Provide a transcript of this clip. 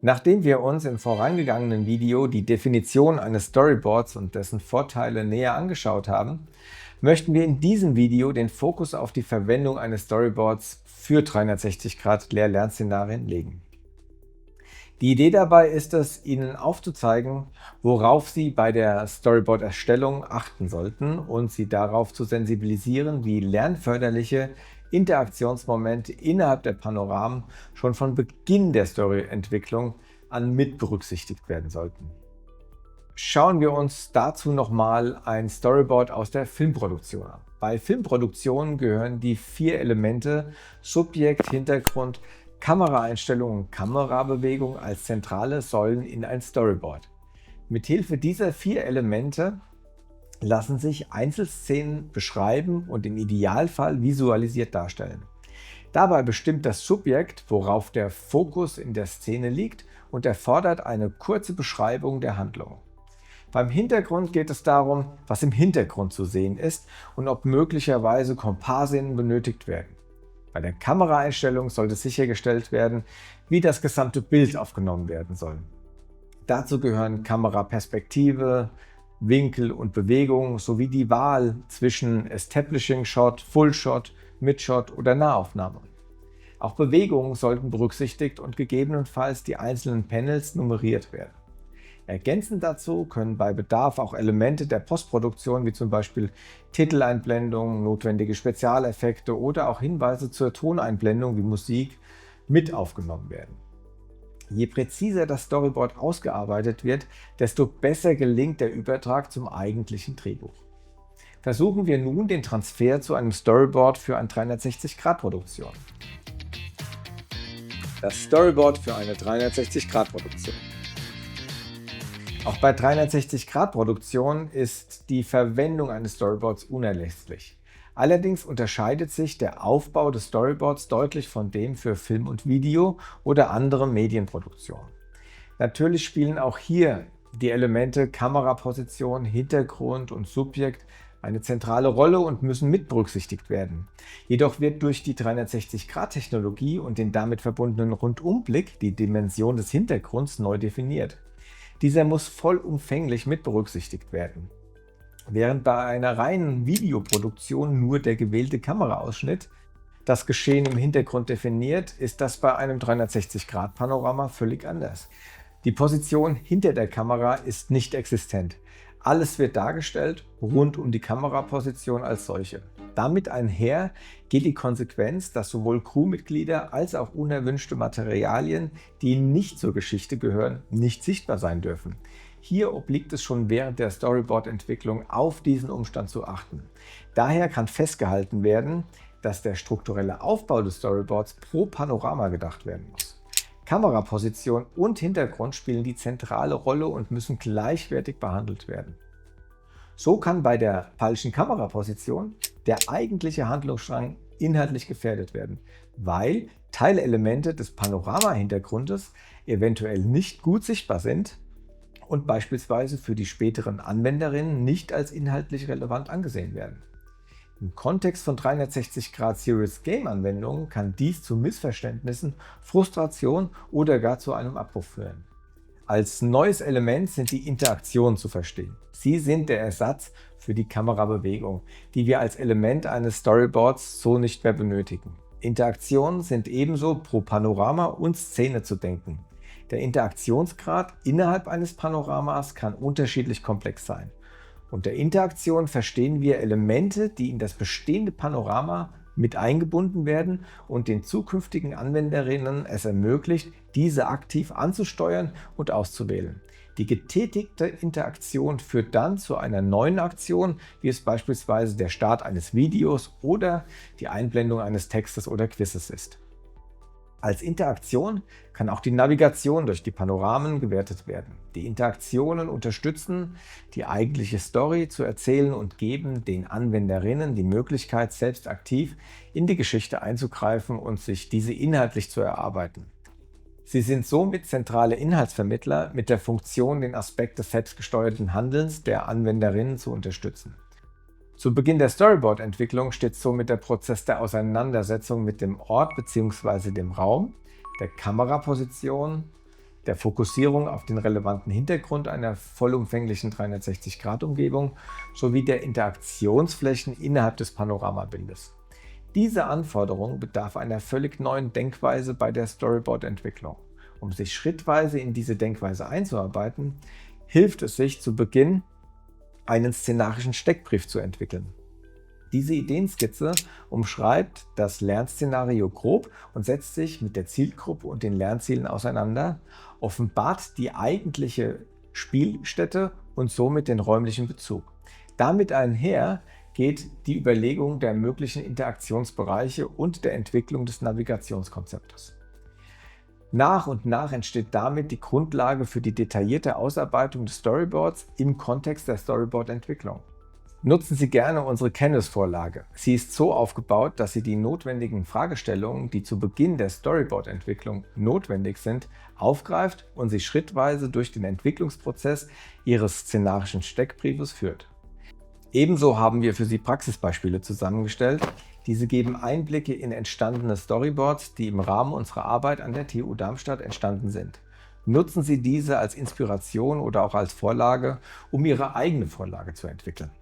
Nachdem wir uns im vorangegangenen Video die Definition eines Storyboards und dessen Vorteile näher angeschaut haben, möchten wir in diesem Video den Fokus auf die Verwendung eines Storyboards für 360° Lehr-Lern-Szenarien legen. Die Idee dabei ist es, Ihnen aufzuzeigen, worauf Sie bei der Storyboard-Erstellung achten sollten und Sie darauf zu sensibilisieren, wie lernförderliche Interaktionsmomente innerhalb der Panoramen schon von Beginn der Storyentwicklung an mit berücksichtigt werden sollten. Schauen wir uns dazu nochmal ein Storyboard aus der Filmproduktion an. Bei Filmproduktionen gehören die 4 Elemente Subjekt, Hintergrund, Kameraeinstellung und Kamerabewegung als zentrale Säulen in ein Storyboard. Mithilfe dieser 4 Elemente lassen sich Einzelszenen beschreiben und im Idealfall visualisiert darstellen. Dabei bestimmt das Subjekt, worauf der Fokus in der Szene liegt, und erfordert eine kurze Beschreibung der Handlung. Beim Hintergrund geht es darum, was im Hintergrund zu sehen ist und ob möglicherweise Komparsinnen benötigt werden. Bei der Kameraeinstellung sollte sichergestellt werden, wie das gesamte Bild aufgenommen werden soll. Dazu gehören Kameraperspektive, Winkel und Bewegung sowie die Wahl zwischen Establishing Shot, Full Shot, Mid-Shot oder Nahaufnahme. Auch Bewegungen sollten berücksichtigt und gegebenenfalls die einzelnen Panels nummeriert werden. Ergänzend dazu können bei Bedarf auch Elemente der Postproduktion wie zum Beispiel Titeleinblendungen, notwendige Spezialeffekte oder auch Hinweise zur Toneinblendung wie Musik mit aufgenommen werden. Je präziser das Storyboard ausgearbeitet wird, desto besser gelingt der Übertrag zum eigentlichen Drehbuch. Versuchen wir nun den Transfer zu einem Storyboard für eine 360°-Produktion. Das Storyboard für eine 360°-Produktion. Auch bei 360°-Produktionen ist die Verwendung eines Storyboards unerlässlich. Allerdings unterscheidet sich der Aufbau des Storyboards deutlich von dem für Film und Video oder andere Medienproduktionen. Natürlich spielen auch hier die Elemente Kameraposition, Hintergrund und Subjekt eine zentrale Rolle und müssen mit berücksichtigt werden. Jedoch wird durch die 360°-Technologie und den damit verbundenen Rundumblick die Dimension des Hintergrunds neu definiert. Dieser muss vollumfänglich mit berücksichtigt werden. Während bei einer reinen Videoproduktion nur der gewählte Kameraausschnitt das Geschehen im Hintergrund definiert, ist das bei einem 360°-Panorama völlig anders. Die Position hinter der Kamera ist nicht existent. Alles wird dargestellt rund um die Kameraposition als solche. Damit einher geht die Konsequenz, dass sowohl Crewmitglieder als auch unerwünschte Materialien, die nicht zur Geschichte gehören, nicht sichtbar sein dürfen. Hier obliegt es schon während der Storyboard-Entwicklung auf diesen Umstand zu achten. Daher kann festgehalten werden, dass der strukturelle Aufbau des Storyboards pro Panorama gedacht werden muss. Kameraposition und Hintergrund spielen die zentrale Rolle und müssen gleichwertig behandelt werden. So kann bei der falschen Kameraposition der eigentliche Handlungsstrang inhaltlich gefährdet werden, weil Teilelemente des Panorama-Hintergrundes eventuell nicht gut sichtbar sind und beispielsweise für die späteren Anwenderinnen nicht als inhaltlich relevant angesehen werden. Im Kontext von 360° Serious Game Anwendungen kann dies zu Missverständnissen, Frustration oder gar zu einem Abbruch führen. Als neues Element sind die Interaktionen zu verstehen. Sie sind der Ersatz für die Kamerabewegung, die wir als Element eines Storyboards so nicht mehr benötigen. Interaktionen sind ebenso pro Panorama und Szene zu denken. Der Interaktionsgrad innerhalb eines Panoramas kann unterschiedlich komplex sein. Unter Interaktion verstehen wir Elemente, die in das bestehende Panorama mit eingebunden werden und den zukünftigen Anwenderinnen es ermöglicht, diese aktiv anzusteuern und auszuwählen. Die getätigte Interaktion führt dann zu einer neuen Aktion, wie es beispielsweise der Start eines Videos oder die Einblendung eines Textes oder Quizzes ist. Als Interaktion kann auch die Navigation durch die Panoramen gewertet werden. Die Interaktionen unterstützen die eigentliche Story zu erzählen und geben den Anwenderinnen die Möglichkeit, selbst aktiv in die Geschichte einzugreifen und sich diese inhaltlich zu erarbeiten. Sie sind somit zentrale Inhaltsvermittler mit der Funktion, den Aspekt des selbstgesteuerten Handelns der Anwenderinnen zu unterstützen. Zu Beginn der Storyboard-Entwicklung steht somit der Prozess der Auseinandersetzung mit dem Ort bzw. dem Raum, der Kameraposition, der Fokussierung auf den relevanten Hintergrund einer vollumfänglichen 360-Grad-Umgebung sowie der Interaktionsflächen innerhalb des Panoramabildes. Diese Anforderung bedarf einer völlig neuen Denkweise bei der Storyboard-Entwicklung. Um sich schrittweise in diese Denkweise einzuarbeiten, hilft es sich zu Beginn, einen szenarischen Steckbrief zu entwickeln. Diese Ideenskizze umschreibt das Lernszenario grob und setzt sich mit der Zielgruppe und den Lernzielen auseinander, offenbart die eigentliche Spielstätte und somit den räumlichen Bezug. Damit einher geht die Überlegung der möglichen Interaktionsbereiche und der Entwicklung des Navigationskonzeptes. Nach und nach entsteht damit die Grundlage für die detaillierte Ausarbeitung des Storyboards im Kontext der Storyboard-Entwicklung. Nutzen Sie gerne unsere Canvas-Vorlage. Sie ist so aufgebaut, dass Sie die notwendigen Fragestellungen, die zu Beginn der Storyboard-Entwicklung notwendig sind, aufgreift und Sie schrittweise durch den Entwicklungsprozess Ihres szenarischen Steckbriefes führt. Ebenso haben wir für Sie Praxisbeispiele zusammengestellt. Diese geben Einblicke in entstandene Storyboards, die im Rahmen unserer Arbeit an der TU Darmstadt entstanden sind. Nutzen Sie diese als Inspiration oder auch als Vorlage, um Ihre eigene Vorlage zu entwickeln.